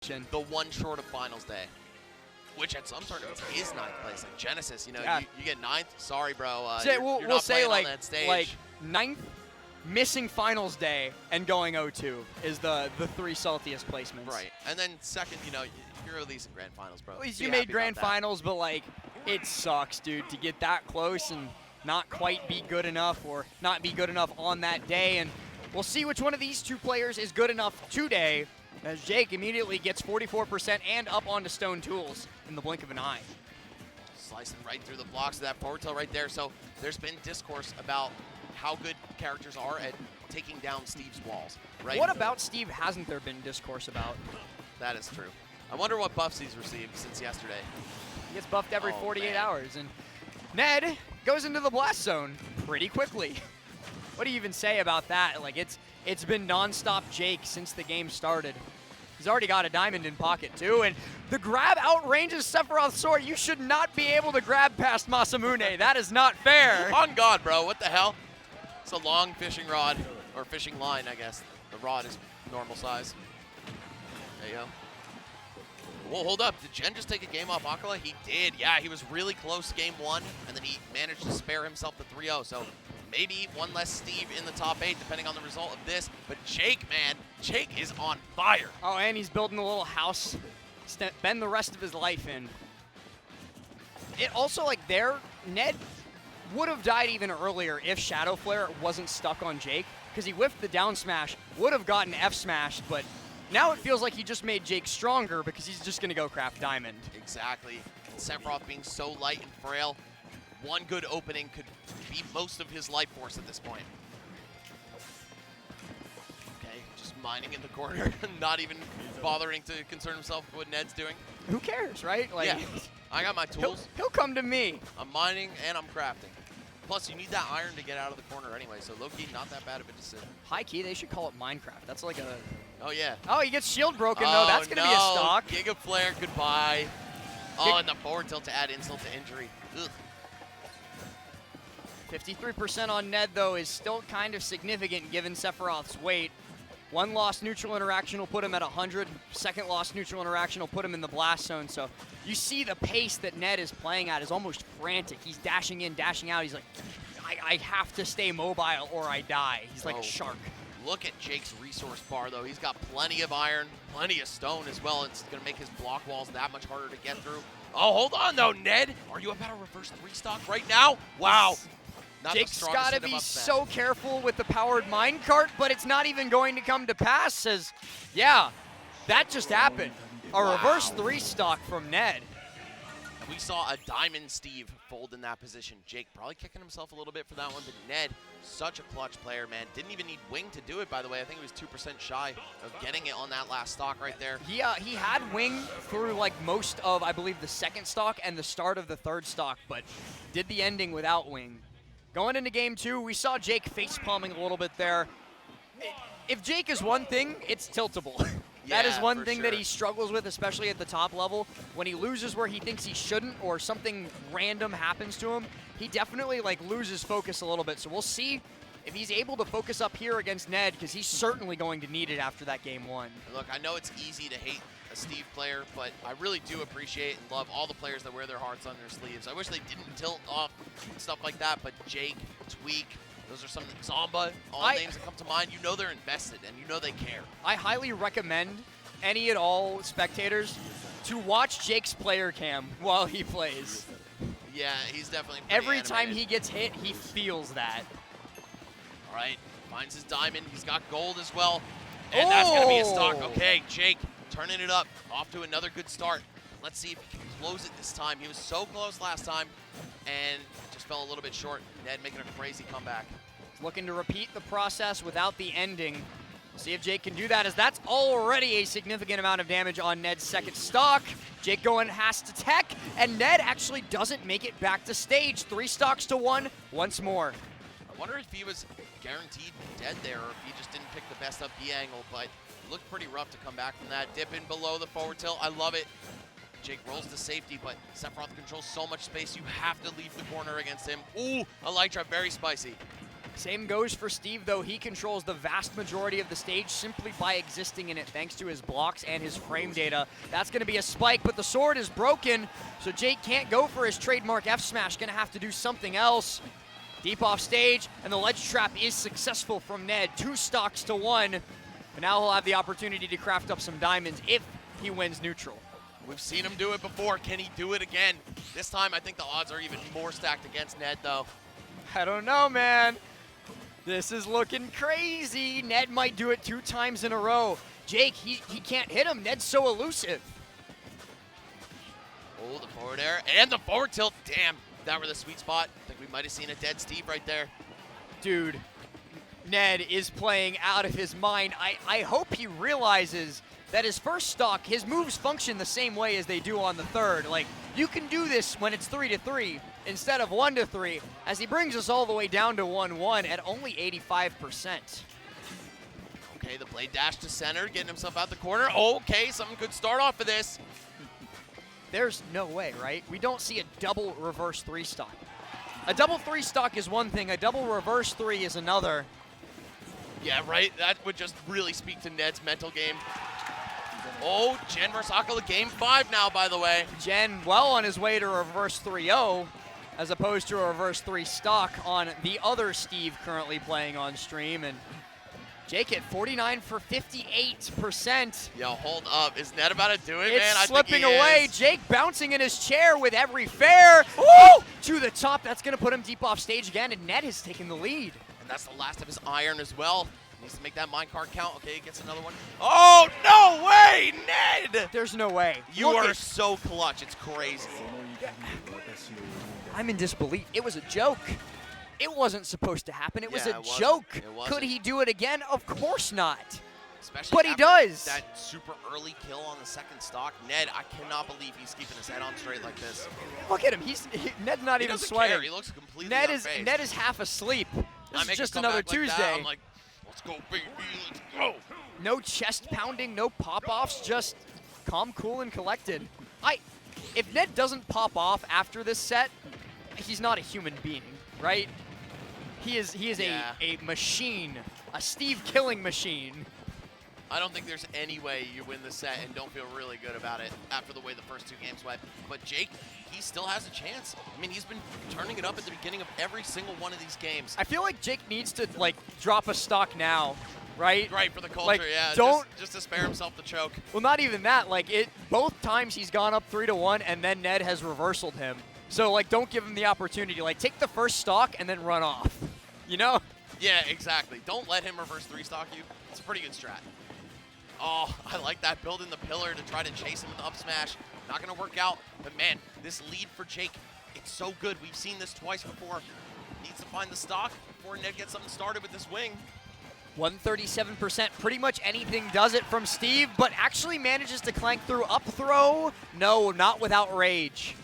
The one short of finals day, which at some tournaments is 9th place. Like Genesis, you know, you get 9th. Sorry, bro. You're not playing on that stage. Like 9th, missing finals day, and going 0-2 is the 3 saltiest placements. Right. And then second, you know, you're at least in grand finals, bro. At least you made grand finals, but like, it sucks, dude, to get that close and not quite be good enough or not be good enough on that day. And we'll see which one of these 2 players is good enough today, as Jake immediately gets 44% and up onto Stone Tools in the blink of an eye. Slicing right through the blocks of that forward tilt right there. So there's been discourse about how good characters are at taking down Steve's walls, right? What about Steve hasn't there been discourse about? That is true. I wonder what buffs he's received since yesterday. He gets buffed every 48 man. hours. And Ned goes into the blast zone pretty quickly. What do you even say about that? Like, it's been nonstop Jake since the game started. He's already got a diamond in pocket, too, and the grab outranges Sephiroth's sword. You should not be able to grab past Masamune. That is not fair. On God, bro. What the hell? It's a long fishing rod, or fishing line, I guess. The rod is normal size. There you go. Whoa, hold up. Did Jen just take a game off Akala? He did. Yeah, he was really close game 1, and then he managed to spare himself the 3-0. So maybe one less Steve in the top 8, depending on the result of this. But Jake, man, Jake is on fire. Oh, and he's building a little house, spend the rest of his life in. It also, like, Ned would have died even earlier if Shadow Flare wasn't stuck on Jake, because he whiffed the down smash, would have gotten F smashed, but now it feels like he just made Jake stronger because he's just going to go craft diamond. Exactly. Sephiroth being so light and frail, one good opening could be most of his life force at this point. Okay, just mining in the corner, not even bothering to concern himself with what Ned's doing. Who cares, right? Like, yeah, I got my tools. He'll come to me. I'm mining and I'm crafting. Plus, you need that iron to get out of the corner anyway, so low-key, not that bad of a decision. High key, they should call it Minecraft. That's like a... Oh, yeah. Oh, he gets shield broken, though. That's going to be a stock. Giga Flare, goodbye. Oh, and the forward tilt to add insult to injury. Ugh. 53% on Ned, though, is still kind of significant given Sephiroth's weight. One lost neutral interaction will put him at 100. Second lost neutral interaction will put him in the blast zone. So you see the pace that Ned is playing at is almost frantic. He's dashing in, dashing out. He's like, I have to stay mobile or I die. He's like a shark. Look at Jake's resource bar, though. He's got plenty of iron, plenty of stone as well. It's going to make his block walls that much harder to get through. Oh, hold on, though, Ned. Are you about to reverse 3-stock right now? Wow. Jake's got to be so careful with the powered minecart, but it's not even going to come to pass. Says, yeah, that just happened. A reverse 3-stock from Ned. And we saw a Diamond Steve fold in that position. Jake probably kicking himself a little bit for that one, but Ned, such a clutch player, man. Didn't even need Wing to do it, by the way. I think he was 2% shy of getting it on that last stock right there. He had Wing through like most of, I believe, the second stock and the start of the third stock, but did the ending without Wing. Going into game 2, we saw Jake face-palming a little bit there. If Jake is one thing, it's tiltable. That is one thing that he struggles with, especially at the top level. When he loses where he thinks he shouldn't or something random happens to him, he definitely like loses focus a little bit. So we'll see if he's able to focus up here against Ned, because he's certainly going to need it after that game 1. Look, I know it's easy to hate a Steve player, but I really do appreciate and love all the players that wear their hearts on their sleeves. I wish they didn't tilt off and stuff like that, but Jake, Tweak, those are some Zomba, all names that come to mind. You know they're invested, and you know they care. I highly recommend any and all spectators to watch Jake's player cam while he plays. Yeah, he's definitely Every time he gets hit, he feels that. All right, finds his diamond. He's got gold as well, and that's going to be a stock. Okay, Jake turning it up, off to another good start. Let's see if he can close it this time. He was so close last time, and just fell a little bit short. Ned making a crazy comeback. Looking to repeat the process without the ending. We'll see if Jake can do that, as that's already a significant amount of damage on Ned's second stock. Jake going has to tech, and Ned actually doesn't make it back to stage. 3 stocks to 1 once more. I wonder if he was guaranteed dead there, or if he just didn't pick the best up B angle, but it looked pretty rough to come back from that. Dip in below the forward tilt. I love it. Jake rolls to safety, but Sephiroth controls so much space. You have to leave the corner against him. Ooh, Elytra, very spicy. Same goes for Steve, though. He controls the vast majority of the stage simply by existing in it thanks to his blocks and his frame data. That's going to be a spike, but the sword is broken, so Jake can't go for his trademark F smash. Going to have to do something else. Deep off stage, and the ledge trap is successful from Ned. 2 stocks to 1, and now he'll have the opportunity to craft up some diamonds if he wins neutral. We've seen him do it before. Can he do it again? This time, I think the odds are even more stacked against Ned, though. I don't know, man. This is looking crazy. Ned might do it 2 times in a row. Jake, he can't hit him. Ned's so elusive. Oh, the forward air and the forward tilt. Damn, that were the sweet spot. I think we might have seen a dead Steve right there. Dude, Ned is playing out of his mind. I hope he realizes that his first stock, his moves function the same way as they do on the third. Like, you can do this when it's 3-3 instead of 1-3, as he brings us all the way down to 1-1 at only 85%. Okay, the blade dash to center, getting himself out the corner. Okay, something could start off of this. There's no way, right? We don't see a double reverse 3 stock. A double 3 stock is one thing, a double reverse 3 is another. Yeah, right? That would just really speak to Ned's mental game. Oh, Jen versus Akala, game 5 now, by the way. Jen well on his way to a reverse 3-0, as opposed to a reverse 3 stock on the other Steve currently playing on stream. And Jake at 49 for 58%. Yo, hold up. Is Ned about to do it, It's man? slipping I think he away. is. Jake bouncing in his chair with every fair. Ooh! To the top. That's going to put him deep off stage again, and Ned has taken the lead. And that's the last of his iron as well. Needs to make that minecart count. Okay, he gets another one. Oh, no way, Ned! There's no way. You Look are at- so clutch. It's crazy. I'm in disbelief. It was a joke. It wasn't supposed to happen. It was Yeah, a it wasn't. joke. It wasn't. Could he do it again? Of course not. Especially But he after does. That super early kill on the second stock. Ned, I cannot believe he's keeping his head on straight like this. Look at him. Ned's not He even doesn't sweating. care. He looks completely Ned unfazed. is half asleep. I This is make a just another comeback like that, Tuesday. I'm like, let's go, baby. Let's go. No chest pounding, no pop-offs, just calm, cool, and collected. If Ned doesn't pop off after this set, he's not a human being, right? He is Yeah. a machine, a Steve killing machine. I don't think there's any way you win the set and don't feel really good about it after the way the first 2 games went. But Jake, he still has a chance. I mean, he's been turning it up at the beginning of every single one of these games. I feel like Jake needs to like drop a stock now, right? Right, for the culture, Like, yeah. don't- Just to spare himself the choke. Well, not even that. Like both times he's gone up 3-1, and then Ned has reversaled him. So like, don't give him the opportunity. Like, take the first stock and then run off. You know? Yeah, exactly. Don't let him reverse 3-stock you. It's a pretty good strat. Oh, I like that. Building the pillar to try to chase him with the up smash. Not going to work out. But, man, this lead for Jake, it's so good. We've seen this twice before. Needs to find the stock before Ned gets something started with this wing. 137%. Pretty much anything does it from Steve, but actually manages to clank through up throw. No, not without rage.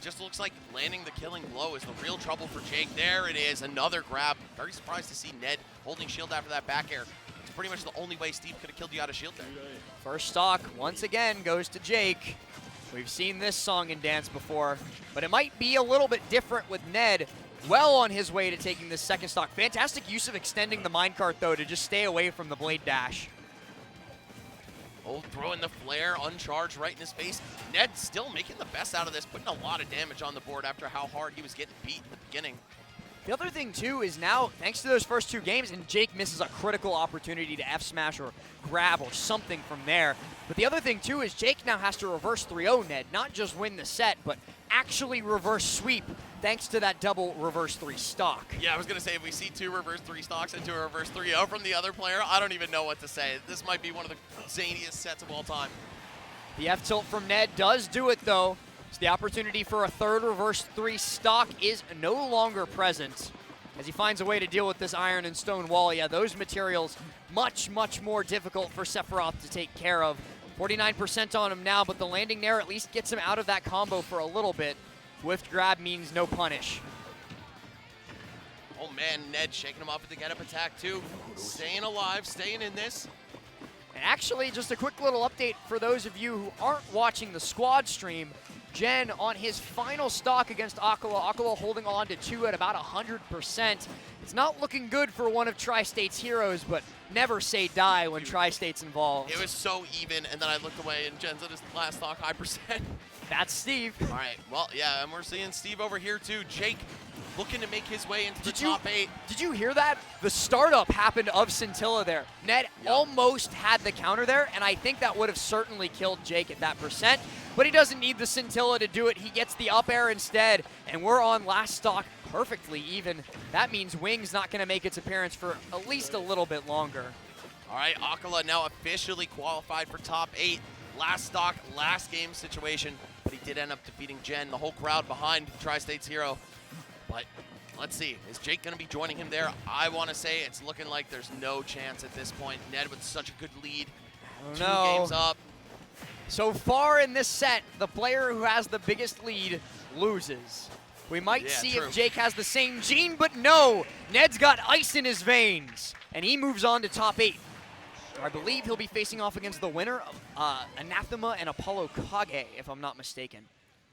Just looks like landing the killing blow is the real trouble for Jake. There it is. Another grab. Very surprised to see Ned holding shield after that back air. It's pretty much the only way Steve could have killed you out of shield there. First stock, once again, goes to Jake. We've seen this song and dance before, but it might be a little bit different with Ned well on his way to taking this second stock. Fantastic use of extending the minecart, though, to just stay away from the blade dash. Oh, throwing the flare, uncharged right in his face. Ned still making the best out of this, putting a lot of damage on the board after how hard he was getting beat in the beginning. The other thing, too, is now, thanks to those first 2 games, and Jake misses a critical opportunity to F-smash or grab or something from there. But the other thing, too, is Jake now has to reverse 3-0 Ned, not just win the set, but actually reverse sweep thanks to that double reverse 3 stock. Yeah, I was going to say, if we see 2 reverse 3 stocks into a reverse 3-0 from the other player, I don't even know what to say. This might be one of the zaniest sets of all time. The F-tilt from Ned does do it, though. So the opportunity for a third reverse 3 stock is no longer present as he finds a way to deal with this iron and stone wall. Yeah, those materials much, much more difficult for Sephiroth to take care of. 49% on him now, but the landing there at least gets him out of that combo for a little bit. Whiffed grab means no punish. Oh man, Ned shaking him off with the get-up attack too. Staying alive, staying in this. And actually, just a quick little update for those of you who aren't watching the squad stream. Jen on his final stock against Akala. Akala holding on to 2 at about 100%. It's not looking good for one of Tri-State's heroes, but never say die when Tri-State's involved. It was so even, and then I looked away, and Jen's at his last stock, high percent. That's Steve. All right, well, yeah, and we're seeing Steve over here, too. Jake looking to make his way into the top 8. Did you hear that? The startup happened of Scintilla there. Ned almost had the counter there, and I think that would have certainly killed Jake at that percent, but he doesn't need the Scintilla to do it. He gets the up air instead, and we're on last stock perfectly even. That means Wing's not going to make its appearance for at least a little bit longer. All right, Akala now officially qualified for top 8. Last stock, last game situation, but he did end up defeating Jen, the whole crowd behind Tri-State's hero. But let's see, is Jake going to be joining him there? I want to say it's looking like there's no chance at this point. Ned with such a good lead, 2 games up. So far in this set, the player who has the biggest lead loses. We might see if Jake has the same gene, but no. Ned's got ice in his veins, and he moves on to top 8. I believe he'll be facing off against the winner of Anathema and Apollo Kage, if I'm not mistaken.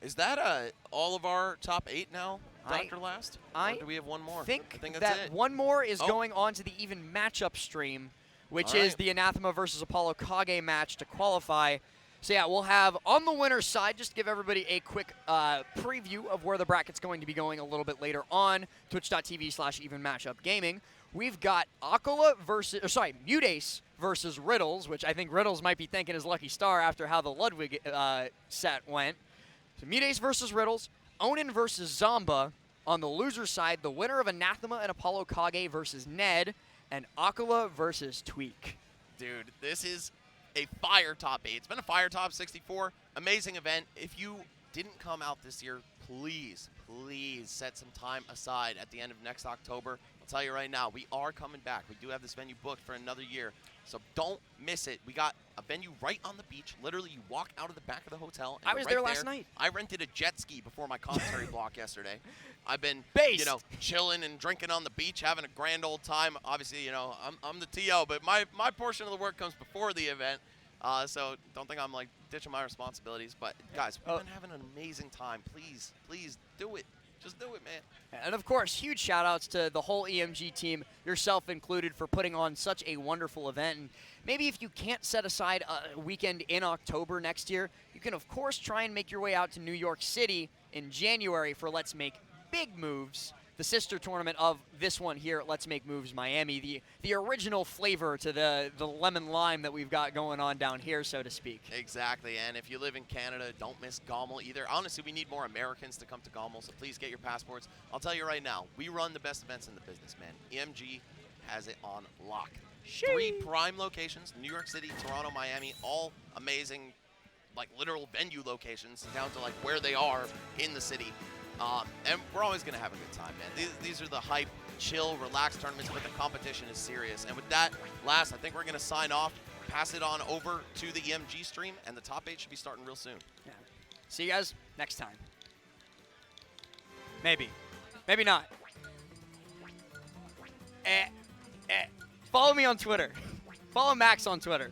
Is that all of our top 8 now, Dr. Last? Or do we have one more? I think that's that it. one more is going on to the even matchup stream, which is the Anathema versus Apollo Kage match to qualify. So yeah, we'll have on the winner's side, just to give everybody a quick preview of where the bracket's going to be going a little bit later on, twitch.tv/evenmatchupgaming. We've got Akala Mudace versus Riddles, which I think Riddles might be thanking his lucky star after how the Ludwig set went. So Mudace versus Riddles, Onin versus Zomba. On the loser side, the winner of Anathema and Apollo Kage versus Ned, and Akala versus Tweak. Dude, this is a fire top 8. It's been a fire top 64. Amazing event. If you didn't come out this year, please set some time aside at the end of next October. I'll tell you right now, we are coming back. We do have this venue booked for another year, so don't miss it. We got a venue right on the beach. Literally, you walk out of the back of the hotel. And I was there last night. I rented a jet ski before my commentary block yesterday. I've been, chilling and drinking on the beach, having a grand old time. Obviously, I'm the TO, but my portion of the work comes before the event. So don't think I'm like ditching my responsibilities. But guys, we've been having an amazing time. Please do it. Just do it, man. And of course, huge shout outs to the whole EMG team, yourself included, for putting on such a wonderful event. And maybe if you can't set aside a weekend in October next year, you can of course try and make your way out to New York City in January for Let's Make Big Moves, the sister tournament of this one here at Let's Make Moves Miami, the original flavor to the lemon lime that we've got going on down here, so to speak. Exactly, and if you live in Canada, don't miss GOML either. Honestly, we need more Americans to come to GOML, so please get your passports. I'll tell you right now, we run the best events in the business, man. EMG has it on lock. 3 prime locations, New York City, Toronto, Miami, all amazing, like literal venue locations down to like where they are in the city. And we're always going to have a good time, man. These are the hype, chill, relaxed tournaments, but the competition is serious. And with that, I think we're going to sign off, pass it on over to the EMG stream, and the top 8 should be starting real soon. Yeah. See you guys next time. Maybe. Maybe not. Follow me on Twitter. Follow Max on Twitter.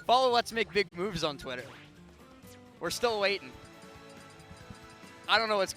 Follow Let's Make Big Moves on Twitter. We're still waiting. I don't know what's going on.